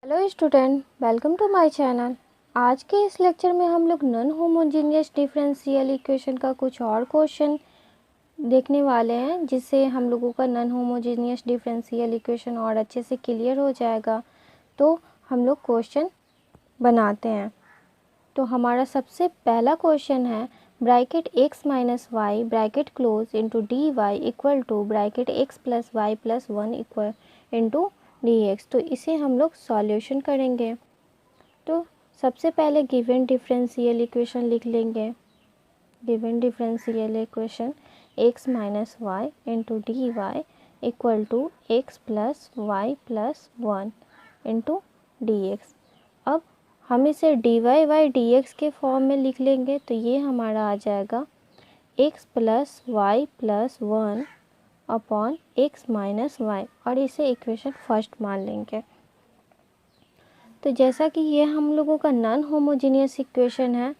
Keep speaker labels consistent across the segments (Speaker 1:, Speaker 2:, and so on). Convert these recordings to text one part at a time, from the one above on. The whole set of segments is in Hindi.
Speaker 1: Hello student, welcome to my channel. आज के इस लेक्चर में हम लोग नॉन होमोजीनियस डिफरेंशियल इक्वेशन का कुछ और क्वेश्चन देखने वाले हैं, जिससे हम लोगों का नॉन होमोजीनियस डिफरेंशियल इक्वेशन और अच्छे से क्लियर हो जाएगा। तो हम लोग क्वेश्चन बनाते हैं। तो हमारा सबसे पहला क्वेश्चन है bracket x minus y bracket close into d y equal to bracket x plus y plus 1 equal into dx। तो इसे हम लोग सॉल्यूशन करेंगे। तो सबसे पहले गिवन डिफरेंशियल इक्वेशन लिख लेंगे। Given differential equation x minus y into d y equal to x plus y plus 1 into dx। अब हम इसे dy बाई dx के फॉर्म में लिख लेंगे। तो ये हमारा आ जाएगा x plus y plus 1 upon x minus y, और इसे इक्वेशन फर्स्ट मान लेंगे। तो जैसा कि ये हम लोगों का नॉन होमोजीनियस इक्वेशन है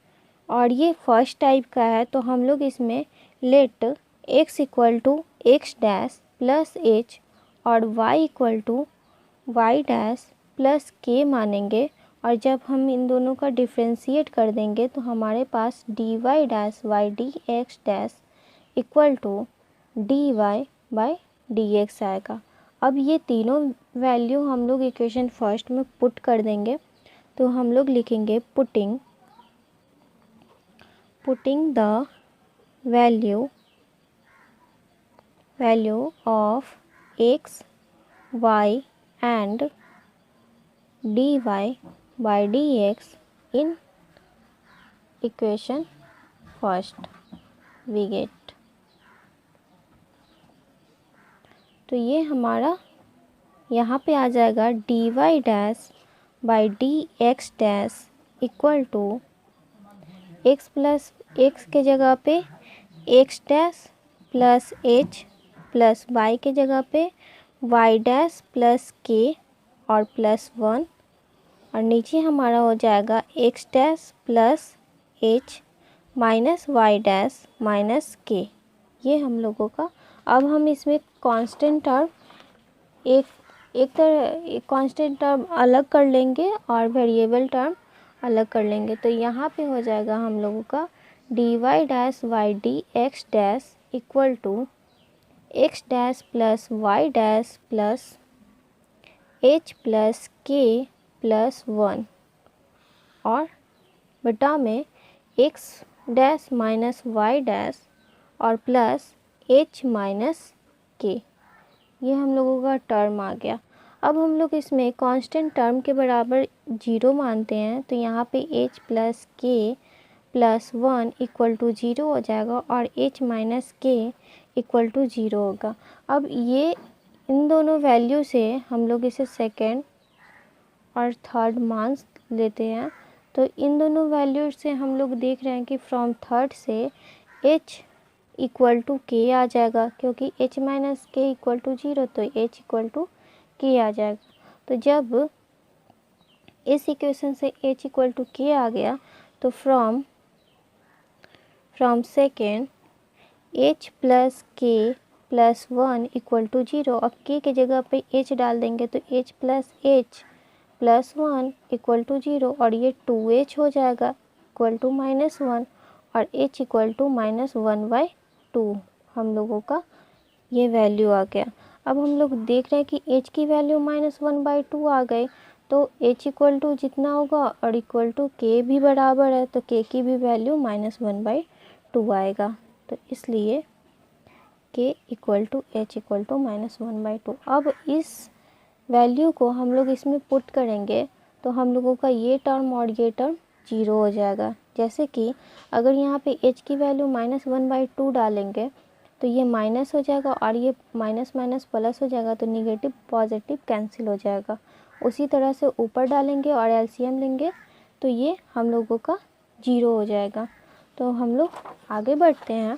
Speaker 1: और ये फर्स्ट टाइप का है, तो हम लोग इसमें let x equal to x dash plus h और y equal to y dash plus k मानेंगे। और जब हम इन दोनों का डिफ्रेंशिएट कर देंगे तो हमारे पास d y dash y d x dash equal to d y by d x आएगा। अब ये तीनों वैल्यू हम लोग इक्वेशन फर्स्ट में पुट कर देंगे। तो हम लोग लिखेंगे putting the value of x y and d y by d x in equation first we get. तो ये हमारा यहाँ पे आ जाएगा d y dash by d x dash equal to x plus x के जगह पे x dash plus h plus y के जगह पे वाई डैश प्लस के और प्लस 1, और नीचे हमारा हो जाएगा x dash plus h minus y dash minus k. ये हम लोगों का। अब हम इसमें कांस्टेंट टर्म एक तरह कांस्टेंट टर्म अलग कर लेंगे और वेरिएबल टर्म अलग कर लेंगे। तो यहाँ पे हो जाएगा हम लोगों का d y dash y d x dash equal to x dash plus y dash plus h plus k plus 1 और बटा में x dash minus y dash और प्लस एच माइनस के। ये हम लोगों का टर्म आ गया। अब हम लोग इसमें कांस्टेंट टर्म के बराबर 0 मानते हैं। तो यहाँ पे H plus k plus 1 equal to 0 हो जाएगा और एच माइनस के इक्वल टू 0 होगा। अब ये इन दोनों वैल्यू से हम लोग इसे सेकेंड और थर्ड मान लेते हैं। तो इन दोनों वैल्यू से हम लोग देख रहे हैं कि फ्रॉम थर्ड से h इक्वल टू के आ जाएगा, क्योंकि h माइनस के इक्वल टू 0, तो h इक्वल टू के आ जाएगा। तो जब इस इक्वेशन से h इक्वल टू के आ गया तो from second h plus k plus 1 equal to 0। अब k के जगह पे h डाल देंगे तो h plus h plus 1 equal to 0, और ये 2h हो जाएगा इक्वल टू माइनस 1, और h इक्वल टू माइनस 1/2 हम लोगों का ये वैल्यू आ गया। अब हम लोग देख रहे हैं कि h की वैल्यू माइनस 1/2 आ गई। तो h इक्वल टू जितना होगा और इक्वल टू k भी बराबर है, तो k की भी वैल्यू माइनस 1/2 आएगा। तो इसलिए k equal to h equal to minus 1/2। अब इस वैल्यू को हम लोग इसमें पुट करेंगे तो हम लोगों का ये टर्म और ये टर्म 0 हो जाएगा। जैसे कि अगर यहाँ पे h की वैल्यू माइनस 1/2 डालेंगे तो ये माइनस हो जाएगा और ये माइनस माइनस प्लस हो जाएगा, तो निगेटिव पॉजिटिव कैंसिल हो जाएगा। उसी तरह से ऊपर डालेंगे और एलसीएम लेंगे तो ये हम लोगों का 0 हो जाएगा। तो हम लोग आगे बढ़ते हैं।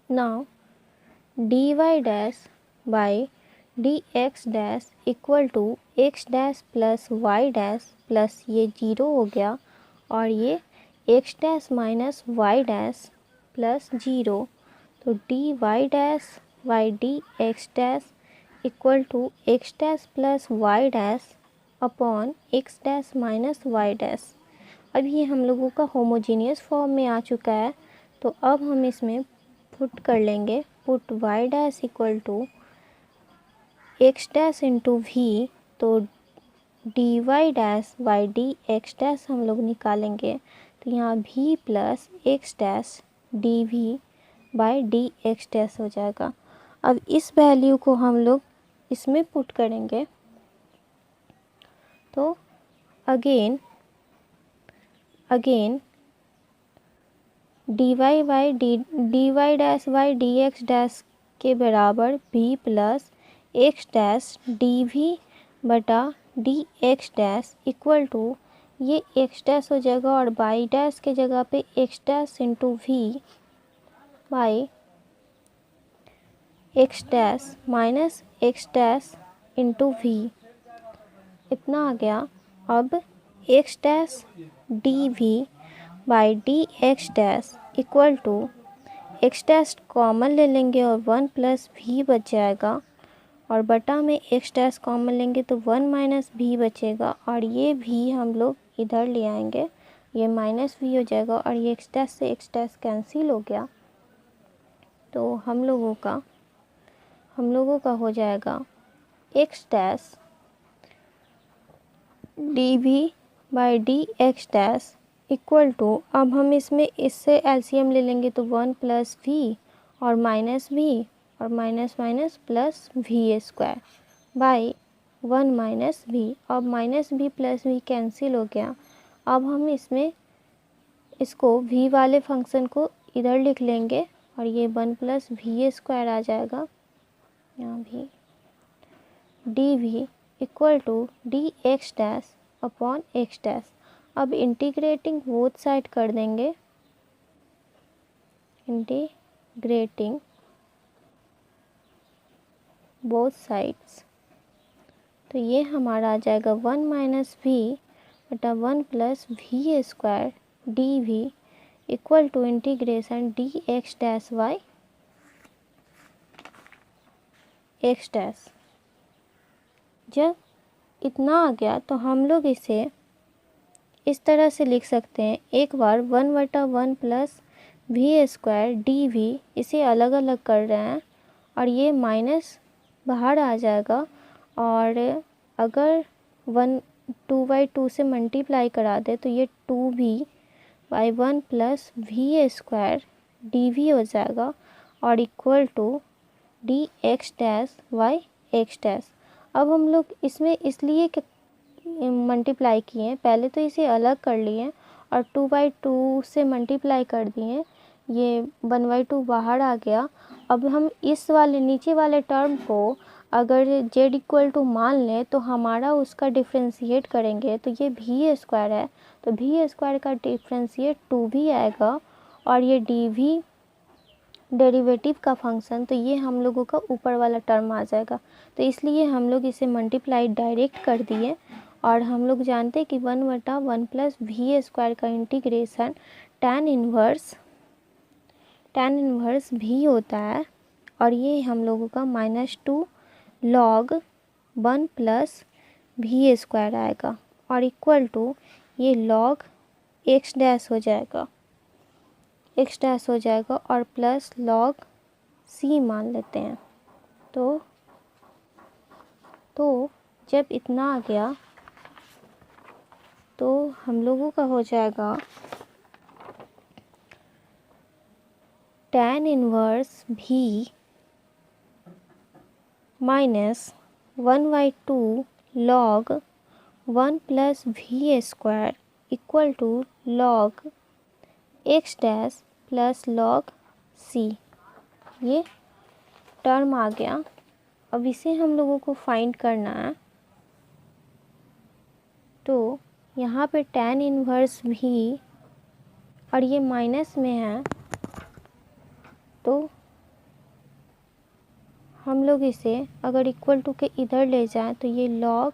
Speaker 1: Now d y dash by d x dash equal to x dash plus y dash plus ये 0 हो गया, और ये x dash minus y dash plus 0। तो d y dash by d x dash equal to x dash plus y dash upon x dash minus y dash. अब ये हम लोगों का होमोजीनियस फॉर्म में आ चुका है, तो अब हम इसमें पुट कर लेंगे, put y dash equal to x dash into v, तो d y dash by d x dash हम लोग निकालेंगे, तो यहाँ v plus x dash d v by d x dash हो जाएगा। अब इस वैल्यू को हम लोग इसमें पुट करेंगे, तो again d y dash by d x dash के बराबर v plus x dash d v बटा d x dash equal to, ये एक्स डैश हो जाएगा और बाई डैश के जगह पे x dash into v by x dash minus x dash into v, इतना आ गया। अब x dash d v by d x dash equal to, x dash common ले लेंगे और 1 प्लस वी बच जाएगा, और बटा में एक्स डैश कॉमन लेंगे तो 1 माइनस वी बचेगा, और ये भी हम लोग इधर ले आएंगे, ये माइनस वी हो जाएगा और ये एक्स डैश से एक्स डैश कैंसिल हो गया, तो हम लोगों का हो जाएगा x dash d v by d x dash equal to, अब हम इसमें इससे एलसीएम ले लेंगे तो 1 प्लस वी और माइनस वी और minus minus plus v square by 1 minus v. अब minus v plus v cancel हो गया। अब हम इसमें इसको वी वाले फंक्शन को इधर लिख लेंगे और ये 1 प्लस वी स्क्वायर आ जाएगा, यहाँ भी d v equal to d x dash upon x dash. अब इंटीग्रेटिंग बोथ साइड कर देंगे, इंटीग्रेटिंग बोथ साइड्स, तो ये हमारा आ जाएगा 1 माइनस वी बटा 1 plus v square d v equal to integration d x dash y x dash. जब इतना आ गया तो हम लोग इसे इस तरह से लिख सकते हैं, एक बार 1 बटा 1 plus v square d v, इसे अलग अलग कर रहे हैं और ये माइनस बाहर आ जाएगा, और अगर 2/2 से मल्टीप्लाई करा दे तो ये 2v/1 plus v square d v हो जाएगा और equal to d x dash y x dash. अब हम लोग इसमें इसलिए मल्टीप्लाई किए, पहले तो इसे अलग कर लिए और 2/2 से मल्टीप्लाई कर दिए, ये 1/2 बाहर आ गया। अब हम इस वाले नीचे वाले टर्म को अगर z इक्वल टू मान लें तो हमारा उसका डिफ्रेंशिएट करेंगे तो ये वी स्क्वायर है, तो वी स्क्वायर का डिफ्रेंशिएट 2v आएगा, और ये डी डेरिवेटिव का फंक्शन, तो ये हम लोगों का ऊपर वाला टर्म आ जाएगा। तो इसलिए हम लोग इसे मल्टीप्लाई डायरेक्ट कर दिए, और हम लोग जानते हैं कि 1 बटा 1 प्लस वी स्क्वायर का इंटीग्रेशन tan इन्वर्स भी होता है, और ये हम लोगों का -2 log 1 प्लस वी स्क्वायर आएगा और इक्वल टू ये log एक्स डैश हो जाएगा और प्लस log c मान लेते हैं। तो जब इतना आ गया तो हम लोगों का हो जाएगा tan इन्वर्स भी -1/2 log 1 plus v square equal to log x dash plus log c, ये टर्म आ गया। अब इसे हम लोगों को फाइंड करना है, तो यहाँ पे tan इन्वर्स भी और ये माइनस में है, तो हम लोग इसे अगर इक्वल टू के इधर ले जाएं तो ये log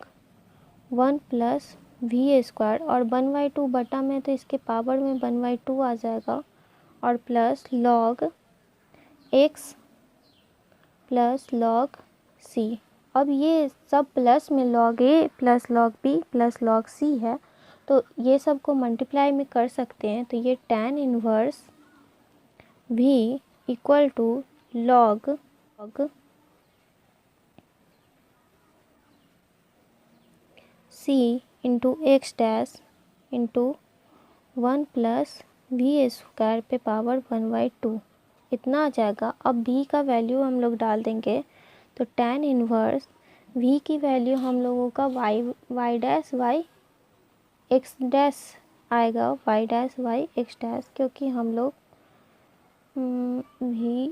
Speaker 1: 1 प्लस वी स्क्वायर और 1/2 बटा में तो इसके पावर में 1/2 आ जाएगा, और plus log x plus log c, अब ये सब प्लस में log a plus log b plus log c है, तो ये सब को मल्टीप्लाई में कर सकते हैं। तो ये tan inverse v equal to log c इंटू x dash into 1 plus v square पे पावर 1/2 इतना आ जाएगा। अब v का वैल्यू हम लोग डाल देंगे, तो tan इनवर्स v की वैल्यू हम लोगों का y dash y x dash आएगा, y dash y x dash, क्योंकि हम लोग v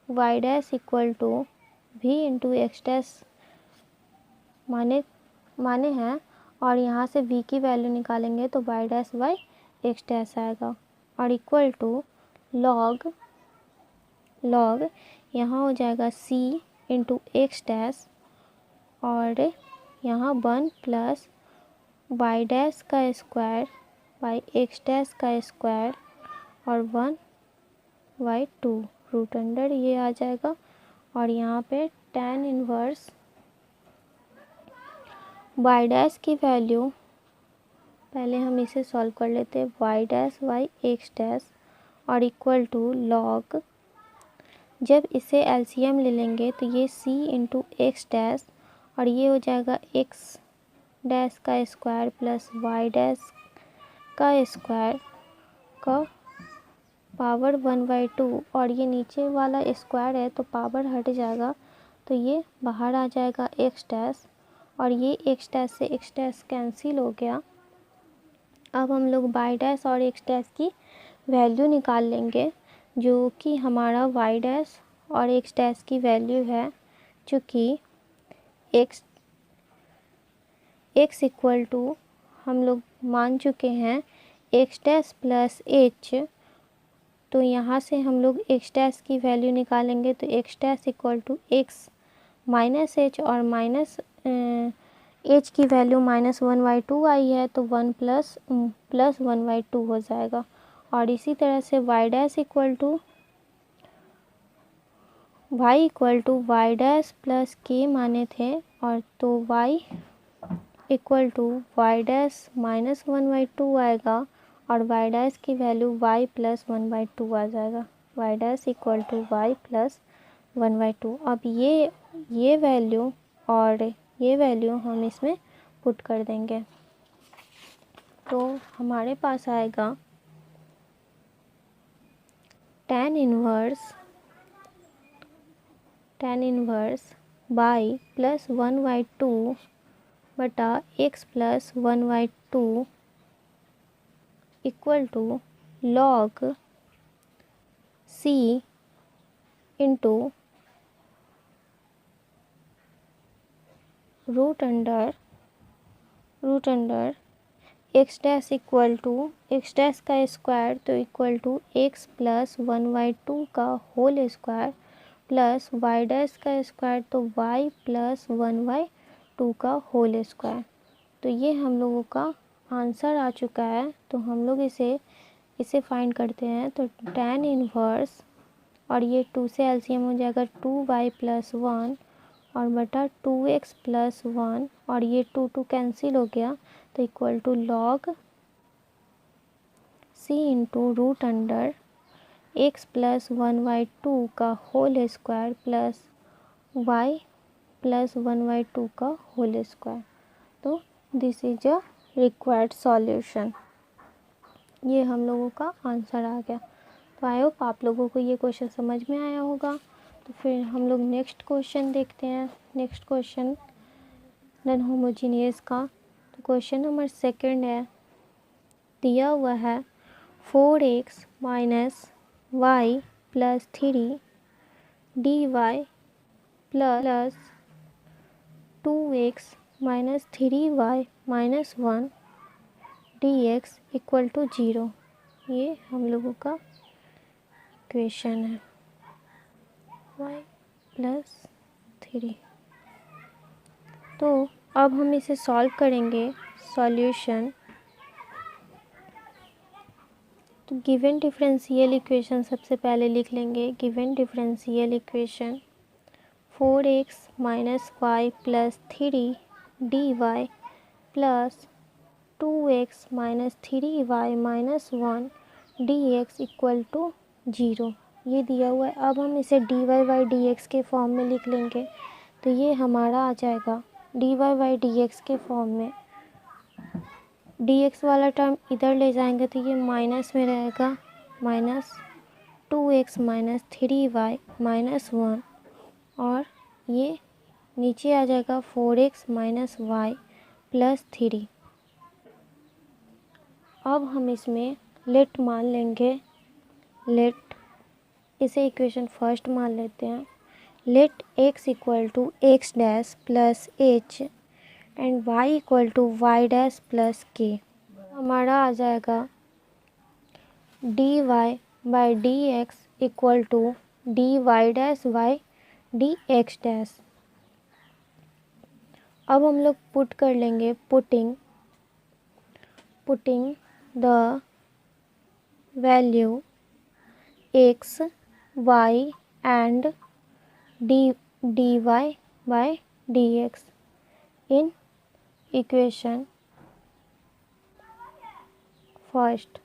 Speaker 1: y dash equal to v into x dash माने हैं, और यहाँ से v की वैल्यू निकालेंगे तो y dash y x dash आएगा, और इक्वल टू log यहाँ हो जाएगा c इंटू एक्स डैश, और यहाँ 1 प्लस y डैश का स्क्वायर बाई एक्स डैश का स्क्वायर और 1/2 रूट अंडर ये आ जाएगा। और यहाँ पे tan इनवर्स y डैश की वैल्यू, पहले हम इसे सॉल्व कर लेते हैं, y dash y x dash और इक्वल टू log, जब इसे एलसीएम ले लेंगे तो ये c इंटू एक्स डैश और ये हो जाएगा एक्स डैश का स्क्वायर प्लस y डैश का स्क्वायर का पावर 1/2, और ये नीचे वाला स्क्वायर है तो पावर हट जाएगा, तो ये बाहर आ जाएगा एक्स डैश, और ये एक्स डैश से एक्स डैश कैंसिल हो गया। अब हम लोग y डैश और एक्स डैश की वैल्यू निकाल लेंगे, जो कि हमारा y डैश और एक्स डैश की वैल्यू है, चूँकि x इक्वल टू हम लोग मान चुके हैं एक्स डैश प्लस एच, तो यहाँ से हम लोग एक्स डैश की वैल्यू निकालेंगे, तो x dash equal to x minus h, और माइनस एच की वैल्यू -1/2 आई है, तो 1 प्लस 1/2 हो जाएगा। और इसी तरह से y dash equal to y dash plus k माने थे, और तो y equal to y dash -1/2 आएगा, और y डैश की वैल्यू y प्लस 1/2 आ जाएगा, y dash equal to y plus 1/2। अब ये वैल्यू और ये वैल्यू हम इसमें पुट कर देंगे, तो हमारे पास आएगा tan इनवर्स y प्लस 1/2 बटा x plus 1/2 equal to log c into root under x dash equal to x dash का स्क्वायर, तो इक्वल टू एक्स प्लस 1/2 का whole square plus y dash का स्क्वायर, तो y प्लस 1/2 का होल स्क्वायर। तो ये हम लोगों का आंसर आ चुका है, तो हम लोग इसे फाइंड करते हैं। तो tan इनवर्स, और ये 2 से एलसीएम हो जाएगा 2y प्लस 1 और बटा 2x प्लस 1, और ये 2 कैंसिल हो गया, तो equal to log c into root under x plus 1/2 का whole square plus y plus 1/2 का होल स्क्वायर। तो this is a required solution. ये हम लोगों का आंसर आ गया। तो आई होप आप लोगों को ये क्वेश्चन समझ में आया होगा। तो फिर हम लोग नेक्स्ट क्वेश्चन देखते हैं। नेक्स्ट क्वेश्चन नॉन होमोजीनियस का। तो क्वेश्चन नंबर 2 है, दिया हुआ है 4x minus y plus 3 dy plus 2x minus 3y minus 1 dx equal to 0। ये हम लोगों का इक्वेशन है, y प्लस 3। तो अब हम इसे सॉल्व करेंगे। सॉल्यूशन, तो गिवन डिफरेंशियल इक्वेशन सबसे पहले लिख लेंगे। Given differential equation 4x minus y plus 3 dy plus 2x minus 3y minus 1 dx equal to 0 ये दिया हुआ है। अब हम इसे dy बाई dx के फॉर्म में लिख लेंगे, तो ये हमारा आ जाएगा dy बाई dx के फॉर्म में। dx वाला टर्म इधर ले जाएंगे तो ये माइनस में रहेगा, minus 2x minus 3y minus 1 और ये नीचे आ जाएगा 4x माइनस वाई प्लस 3। अब हम इसमें लेट मान लेंगे, लेट इसे इक्वेशन फर्स्ट मान लेते हैं। Let x equal to x dash plus h and y equal to y dash plus k. हमारा आ जाएगा dy by d x equal to d y dash by d x dash. अब हम लोग पुट कर लेंगे, putting the value x y and dy by dx in equation first.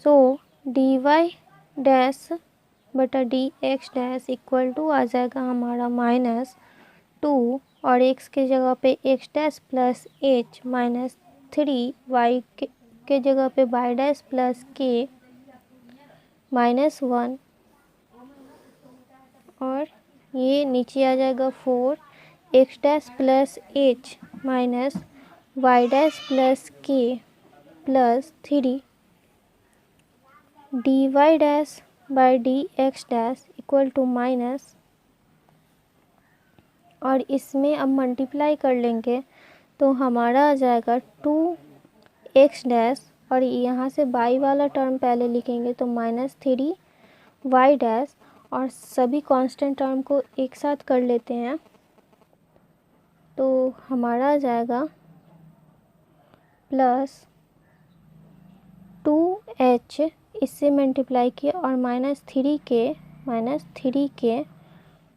Speaker 1: So dy dash बटा dx डैश इक्वल टू आ जाएगा हमारा माइनस 2 और x के जगह पे x dash plus h minus 3 y के जगह पे y dash plus k minus 1 और ये नीचे आ जाएगा 4 x dash plus h minus y dash plus k plus 3 d y dash by d x dash equal to minus, और इसमें अब मल्टीप्लाई कर लेंगे तो हमारा आ जाएगा 2x डैश और यहाँ से y वाला टर्म पहले लिखेंगे तो माइनस 3y डैश और सभी कांस्टेंट टर्म को एक साथ कर लेते हैं तो हमारा आ जाएगा प्लस 2h इससे मल्टीप्लाई किए और माइनस 3k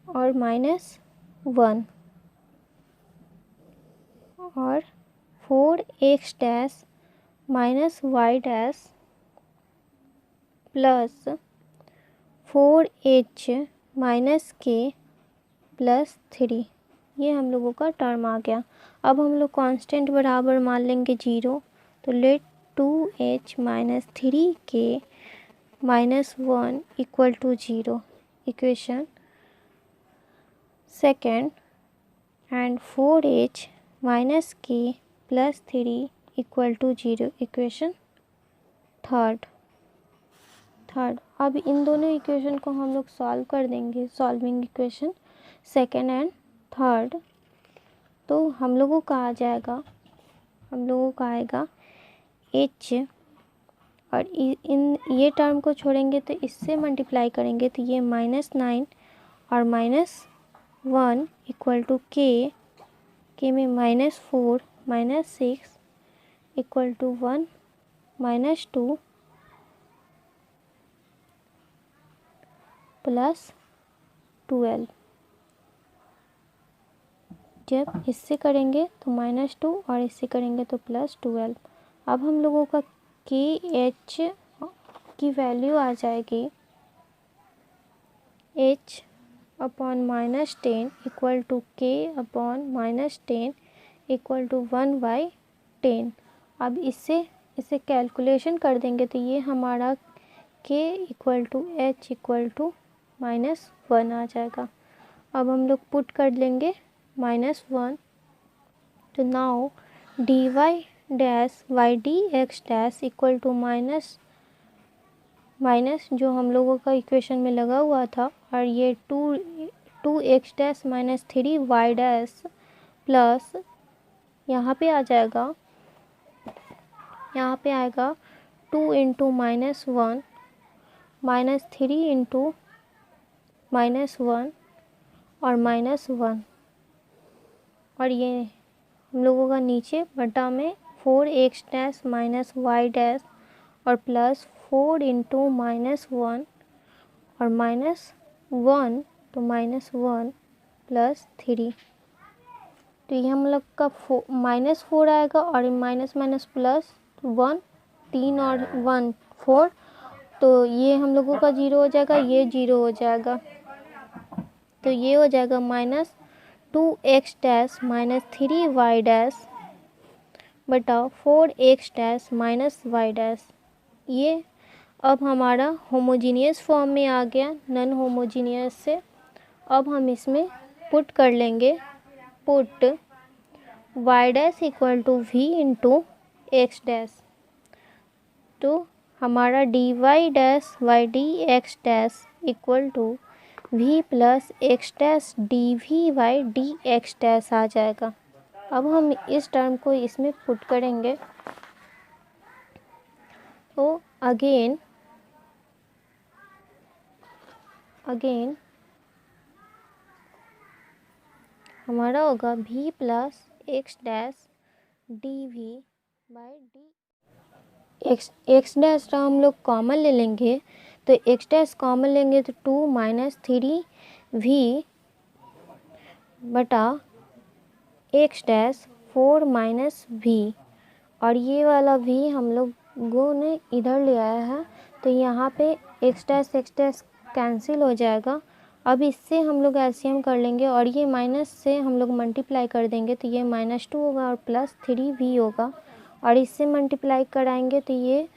Speaker 1: और माइनस 1 और 4x dash minus y dash plus 4h minus k plus 3। ये हम लोगों का टर्म आ गया। अब हम लोग कांस्टेंट बराबर मान लेंगे 0, तो let 2h minus 3k minus 1 equal to 0 equation second and 4h minus k plus 3 equal to 0 equation third. अब इन दोनों इक्वेशन को हम लोग सॉल्व कर देंगे, solving equation second and third, तो हम लोगों का आएगा h और इन ये टर्म को छोड़ेंगे तो इससे मल्टीप्लाई करेंगे तो ये माइनस 9 और माइनस 1 इक्वल टू के में minus 4 minus 6 equal to 1 minus 2 plus 12। जब इससे करेंगे तो माइनस 2 और इससे करेंगे तो प्लस 12। अब हम लोगों का के एच की वैल्यू आ जाएगी h upon minus 10 equal to k upon minus 10 equal to 1/10। अब इसे कैलकुलेशन कर देंगे तो ये हमारा k equal to h equal to minus 1 आ जाएगा। अब हम लोग पुट कर लेंगे माइनस 1, तो now d y dash y d x dash equal to minus जो हम लोगों का इक्वेशन में लगा हुआ था और ये 2 x dash minus 3 y dash plus यहाँ पे आएगा 2 into minus 1 minus 3 into minus 1 और माइनस 1 और ये हम लोगों का नीचे बटा में 4x dash minus y dash और प्लस 4 इंटू माइनस 1 और माइनस 1 तो -1 प्लस 3, तो ये हम लोग का -4 आएगा और माइनस माइनस प्लस 1, 3 और 1 4, तो ये हम लोगों का 0 हो जाएगा, ये 0 हो जाएगा, तो ये हो जाएगा -2x dash minus 3y dash बटा 4x dash minus y dash. ये अब हमारा होमोजीनियस फॉर्म में आ गया नॉन होमोजीनियस से। अब हम इसमें पुट कर लेंगे, put y dash equal to v into x dash, तो हमारा dy dash by d x dash equal to v plus x dash d v by d x dash आ जाएगा। अब हम इस टर्म को इसमें पुट करेंगे, तो अगेन हमारा होगा v plus x dash d v by d x dash का हम लोग कॉमन ले लेंगे, तो एक्स डैश कॉमन लेंगे तो 2 माइनस 3v बटा एक्स डैश 4 माइनस v, और ये वाला v हम लोगों ने इधर ले आया है, तो यहाँ पे एक्स डैश कैंसिल हो जाएगा। अब इससे हम लोग एलसीएम कर लेंगे और ये माइनस से हम लोग मल्टीप्लाई कर देंगे, तो ये -2 होगा और प्लस 3v होगा, और इससे मल्टीप्लाई कराएंगे तो ये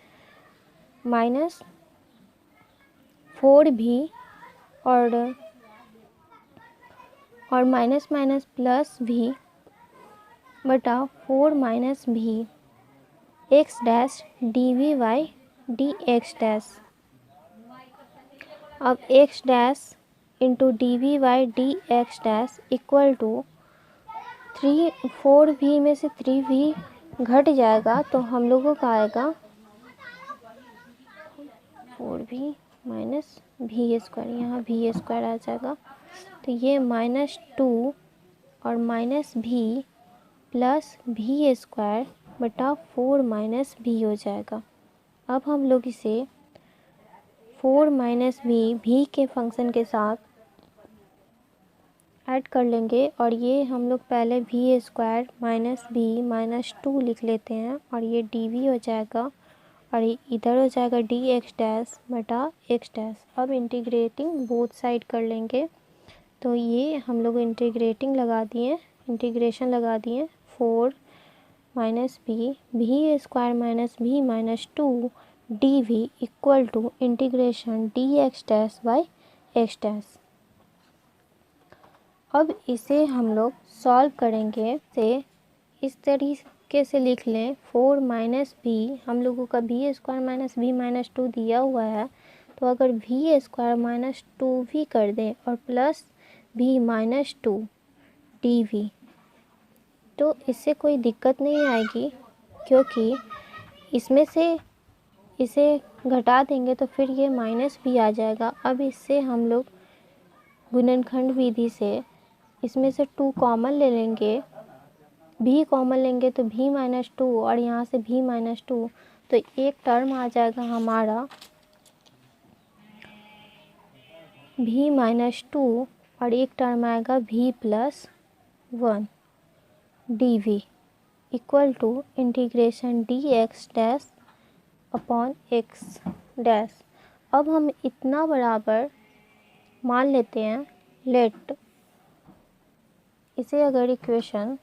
Speaker 1: -4v और माइनस माइनस प्लस v बटा 4 minus v x dash d v by d x dash. अब x dash into d v by d x dash equal to 4v में से 3v घट जाएगा, तो हम लोगों का आएगा 4v माइनस वी स्क्वायर, यहाँ वी स्क्वायर आ जाएगा, तो ये -2 और minus v plus v square बटा 4 माइनस v हो जाएगा। अब हम लोग इसे 4 माइनस v के फंक्शन के साथ ऐड कर लेंगे, और ये हम लोग पहले v square minus v minus 2 लिख लेते हैं, और ये डी हो जाएगा, और इधर हो जाएगा डी एक्स डैश बटा एक्स डैश। अब इंटीग्रेटिंग बोथ साइड कर लेंगे, तो ये हम लोग इंटीग्रेशन लगा दिए 4 minus v square minus v minus 2 d v equal to integration d x dash by x dash. अब इसे हम लोग सॉल्व करेंगे, से इस तरीके से लिख लें 4 माइनस v, हम लोगों का v square minus v minus 2 दिया हुआ है, तो अगर v स्क्वायर माइनस 2v कर दें और प्लस v माइनस 2 डी, तो इससे कोई दिक्कत नहीं आएगी, क्योंकि इसमें से इसे घटा देंगे तो फिर ये माइनस भी आ जाएगा। अब इससे हम लोग गुणनखंड विधि से इसमें से 2 कॉमन ले लेंगे, v कॉमन लेंगे तो v माइनस 2 और यहाँ से v माइनस 2, तो एक टर्म आ जाएगा हमारा v माइनस 2 और एक टर्म आएगा v plus 1 d v equal to integration d x dash upon x dash. अब हम इतना बराबर मान लेते हैं, लेट इसे अगर इक्वेशन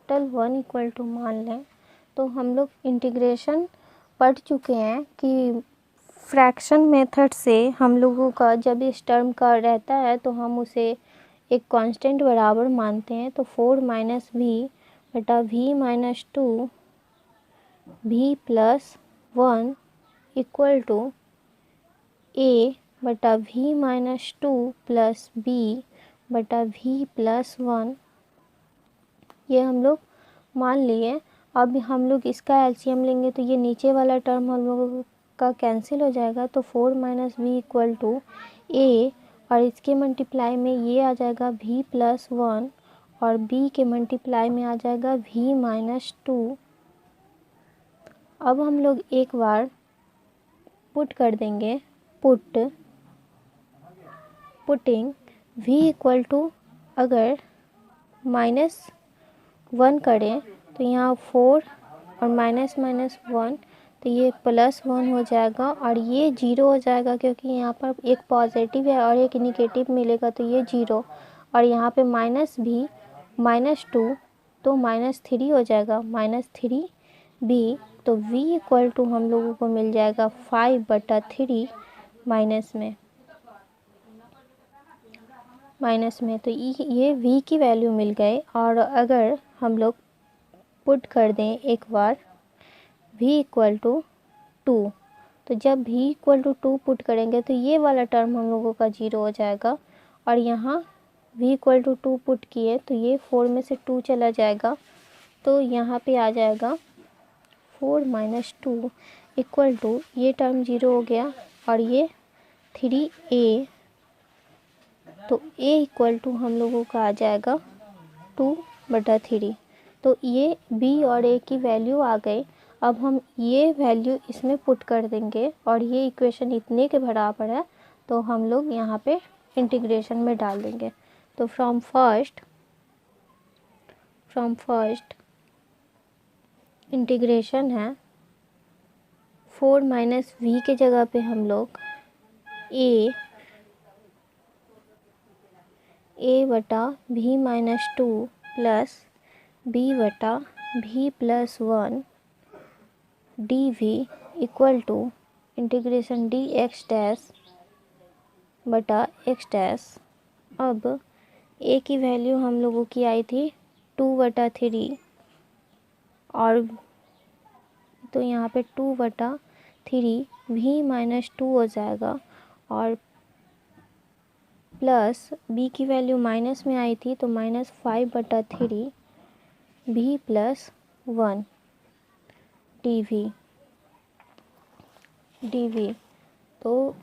Speaker 1: (1) इक्वल टू मान लें, तो हम लोग इंटीग्रेशन पढ़ चुके हैं कि फ्रैक्शन मेथड से हम लोगों का जब इस टर्म का रहता है तो हम उसे एक कांस्टेंट बराबर मानते हैं, तो 4 माइनस वी बटा v minus 2 v plus 1 equal to a बटा v माइनस 2 प्लस b बटा v प्लस 1, ये हम लोग मान लिए। अब हम लोग इसका एलसीएम लेंगे तो ये नीचे वाला टर्म हम लोगों का कैंसिल हो जाएगा, तो 4 minus v equal to a, और इसके मल्टीप्लाई में ये आ जाएगा v प्लस 1 और b के मल्टीप्लाई में आ जाएगा v माइनस 2। अब हम लोग एक बार पुट कर देंगे, put putting v equal to, अगर -1 करें तो यहाँ 4 और माइनस माइनस 1, तो ये +1 हो जाएगा और ये 0 हो जाएगा, क्योंकि यहाँ पर एक पॉजिटिव है और एक निगेटिव मिलेगा, तो ये 0। और यहाँ पे माइनस भी -2, तो -3 हो जाएगा, -3b। तो v इक्वल टू हम लोगों को मिल जाएगा 5/3 माइनस में। तो ये v की वैल्यू मिल गए। और अगर हम लोग पुट कर दें एक बार v इक्वल टू 2, तो जब v इक्वल टू 2 पुट करेंगे तो ये वाला टर्म हम लोगों का 0 हो जाएगा। और यहाँ v इक्वल टू 2 पुट किए तो ये 4 में से 2 चला जाएगा, तो यहाँ पे आ जाएगा 4 - 2 इक्वल टू, ये टर्म 0 हो गया और ये 3a। तो a इक्वल टू हम लोगों का आ जाएगा 2/3। तो ये b और a की वैल्यू आ गई। अब हम ये वैल्यू इसमें पुट कर देंगे और ये इक्वेशन इतने के बराबर है, तो हम लोग यहाँ पे इंटीग्रेशन में डाल देंगे। तो फ्रॉम फर्स्ट इंटीग्रेशन है 4 - v के जगह पे हम लोग a/v-2 plus b/v+1 dv equal to integration dx'/x'। अब a की वैल्यू हम लोगों की आई थी 2/3, और तो यहाँ पे 2/3 v-2 हो जाएगा, और प्लस b की वैल्यू माइनस में आई थी तो -5/3 v+1 dv तो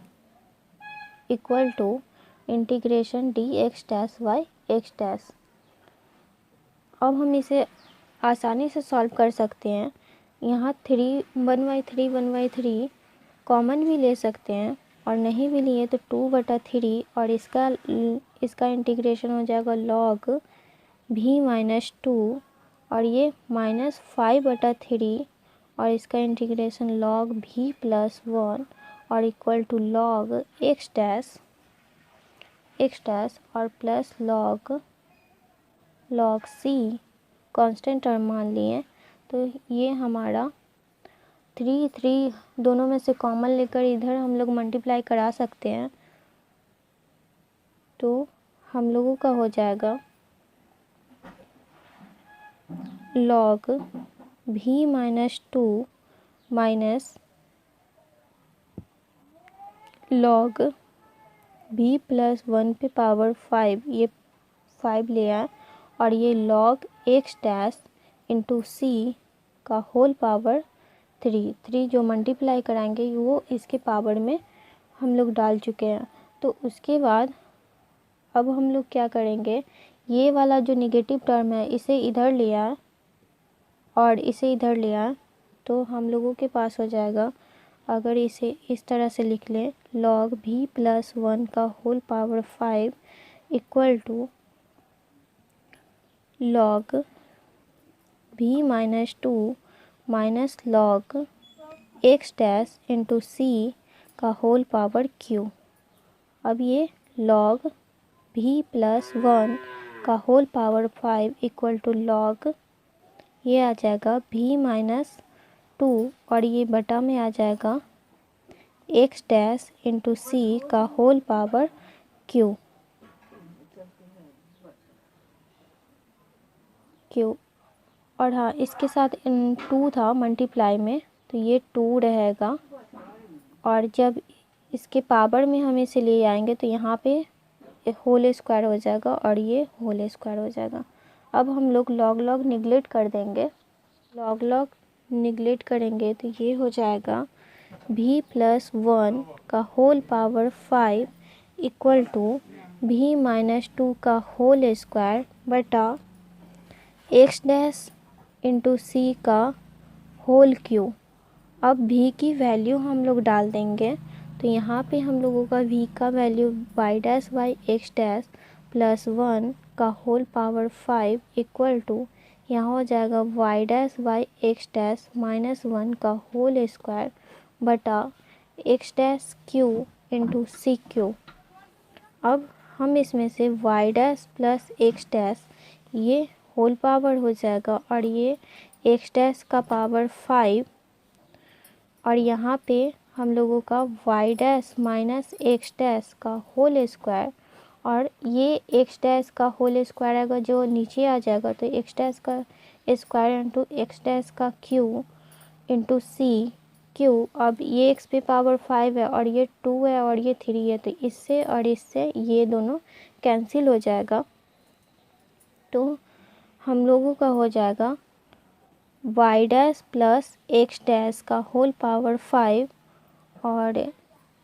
Speaker 1: इक्वल टू इंटीग्रेशन dx'/x'। अब हम इसे आसानी से सॉल्व कर सकते हैं। यहाँ 1/3 कॉमन भी ले सकते हैं, और नहीं भी लिए तो 2/3, और इसका इंटीग्रेशन हो जाएगा log v-2, और ये -5/3, और इसका इंटीग्रेशन log v+1 और इक्वल टू log x' और plus log c constant term मान लिए। तो ये हमारा 3 दोनों में से कॉमन लेकर इधर हम लोग मल्टीप्लाई करा सकते हैं, तो हम लोगों का हो जाएगा log v-2 minus log v+1 पे पावर 5, ये 5 ले आए, और ये log x' इंटू c का होल पावर 3 जो मल्टीप्लाई कराएंगे वो इसके पावर में हम लोग डाल चुके हैं। तो उसके बाद अब हम लोग क्या करेंगे, ये वाला जो नेगेटिव टर्म है इसे इधर ले आए और इसे इधर ले आए, तो हम लोगों के पास हो जाएगा, अगर इसे इस तरह से लिख लें, log v+1 का whole power 5 equal to log v-2 minus log x' into c का होल पावर q। अब ये log v+1 का whole power 5 equal to log, ये आ जाएगा v-2, और ये बटा में आ जाएगा x' इंटू c का होल पावर q। और हाँ, इसके साथ 2 था मल्टीप्लाई में, तो ये 2 रहेगा, और जब इसके पावर में हम इसे ले आएंगे तो यहाँ पे होल स्क्वायर हो जाएगा और ये होल स्क्वायर हो जाएगा। अब हम लोग लॉग निगलेक्ट कर देंगे, लॉग निगलेक्ट करेंगे तो ये हो जाएगा v+1 का whole power 5 equal to v-2 का होल स्क्वायर बटा x' इंटू c का होल q। अब v की वैल्यू हम लोग डाल देंगे, तो यहाँ पे हम लोगों का v का value y dash by x dash plus 1 का होल पावर 5 इक्वल टू यहाँ हो जाएगा y dash by x dash minus 1 का होल स्क्वायर बटा x dash q into c q. अब हम इसमें से y dash plus x dash ये होल पावर हो जाएगा और ये एक्स डैश का पावर 5 और यहाँ पे हम लोगों का y dash minus x dash का होल स्क्वायर और ये एक्स डैश का होल स्क्वायर आएगा जो नीचे आ जाएगा, तो एक्स डैश का स्क्वायर इंटू एक्स डैश का क्यू इंटू सी क्यू। अब ये एक्स पे पावर 5 है और ये 2 है और ये 3 है, तो इससे और इससे ये दोनों कैंसिल हो जाएगा। तो हम लोगों का हो जाएगा y dash plus x dash का होल पावर 5 और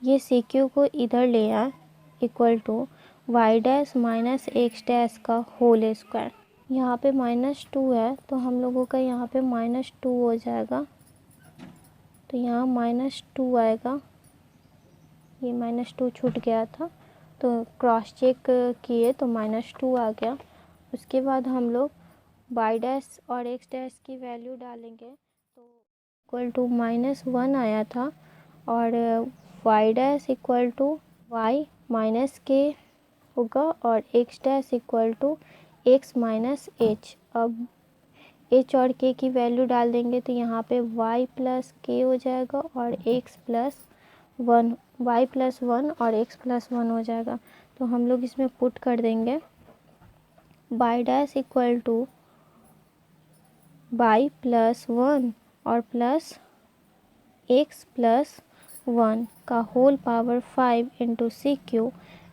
Speaker 1: ये सी क्यू को इधर ले आए equal to y dash minus x dash का होल स्क्वायर। यहाँ पे -2 है तो हम लोगों का यहाँ पे -2 हो जाएगा, तो यहाँ -2 आएगा। ये -2 छूट गया था तो क्रॉस चेक किए तो -2 आ गया। उसके बाद हम लोग y डैश और x डैश की वैल्यू डालेंगे तो इक्वल टू -1 आया था और y dash equal to y minus के होगा और x dash equal to x minus h. अब h और k की वैल्यू डाल देंगे तो यहाँ पे y प्लस के हो जाएगा और x प्लस 1 y प्लस 1 और x प्लस 1 हो जाएगा। तो हम लोग इसमें पुट कर देंगे y dash equal to y plus 1 और प्लस x प्लस 1 का whole power 5 into c q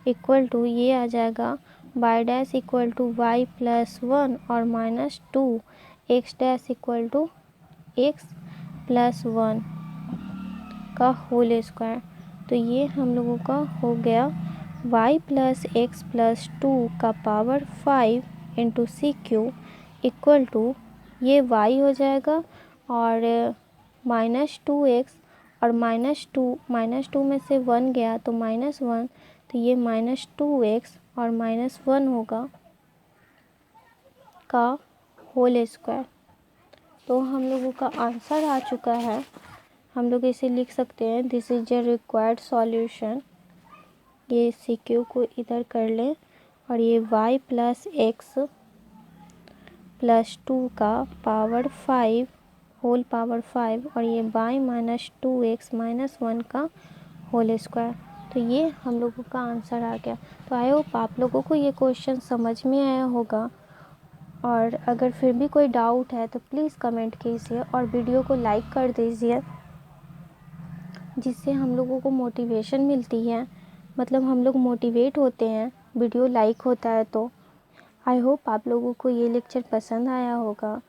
Speaker 1: equal to ये आ जाएगा y dash equal to y plus 1 और -2 x dash equal to x plus 1 का होल स्क्वायर। तो ये हम लोगों का हो गया y प्लस एक्स प्लस 2 का power 5 into c q equal to ये y हो जाएगा और -2x और -2 में से 1 गया तो -1, तो ये -2x और -1 होगा का होल स्क्वायर। तो हम लोगों का आंसर आ चुका है। हम लोग इसे लिख सकते हैं this is a required solution. ये सी क्यू को इधर कर लें और ये y प्लस एक्स प्लस 2 का पावर 5 होल पावर 5 और ये y माइनस 2x माइनस 1 का होल स्क्वायर। तो ये हम लोगों का आंसर आ गया। तो आई होप आप लोगों को ये क्वेश्चन समझ में आया होगा और अगर फिर भी कोई डाउट है तो प्लीज़ कमेंट कीजिए और वीडियो को लाइक कर दीजिए, जिससे हम लोगों को मोटिवेशन मिलती है, मतलब हम लोग मोटिवेट होते हैं वीडियो लाइक होता है। तो आई होप आप लोगों को ये लेक्चर पसंद आया होगा।